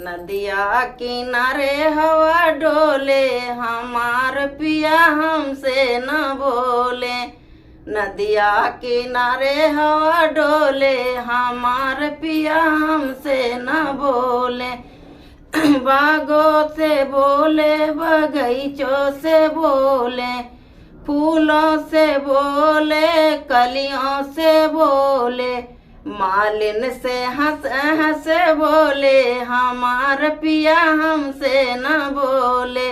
नदिया किनारे हवा डोले, हमार पिया हमसे न बोले। नदिया किनारे हवा डोले, हमार पिया हमसे न बोले। बागों से बोले, बगीचों से बोले, फूलों से बोले, कलियों से बोले, मालिन से हंस हंस बोले, हमार पिया हमसे न बोले।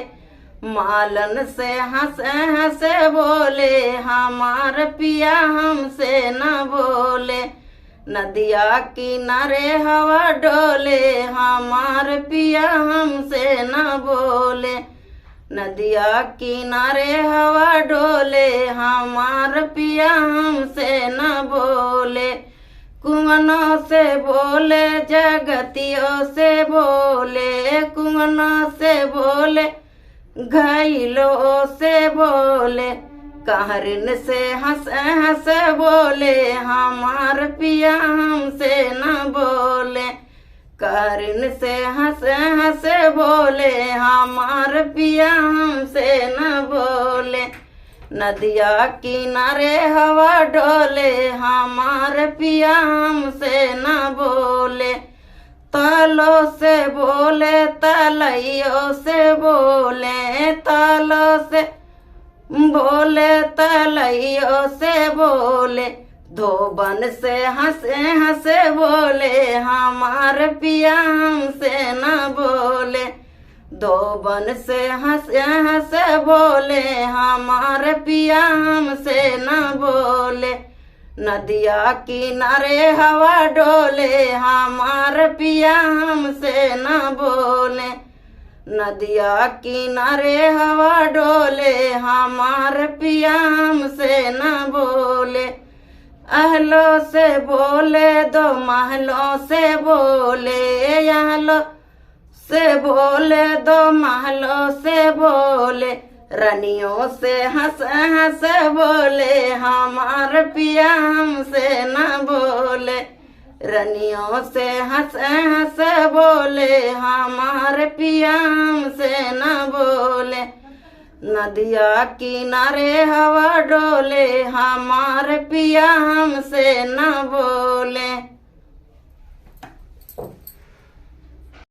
मालन से हंस हंस बोले, हमार पिया हमसे न बोले। नदिया किनारे हवा डोले, हमार पिया हमसे न बोले। नदिया किनारे हवा डोले, हमार पिया हमसे न बोले। कुआनों से बोले, जगतियों से बोले, कुआनों से बोले, घायलों से बोले, कहरिन से हंस हंस बोले, हमार पिया हमसे न बोले। कहरिन से हंस हंस बोले, हमार पिया हमसे न बोले। नदिया किनारे हवा डोले, हमार पिया हमसे न बोले। तालों से बोले, तलैयों से बोले, तालों से बोले, तलैयों से बोले, धोबन से हंस हंस बोले, हमार पिया हमसे न बोले। धोबन से हंस हंस बोले, हमार पिया हमसे न बोले। नदिया किनारे हवा डोले, हमार पिया हमसे न बोले। नदिया किनारे हवा डोले, हमार पिया हमसे न बोले। अहलों से बोले, दो महलों से बोले, अहलों से बोले, दो महलों से बोले, रनियों से हंस हंस बोले, हमार पिया हमसे न बोले। रनियों से हंस हंस बोले, हमार पिया हमसे न बोले। नदिया किनारे हवा डोले, हमार पिया हमसे न बोले।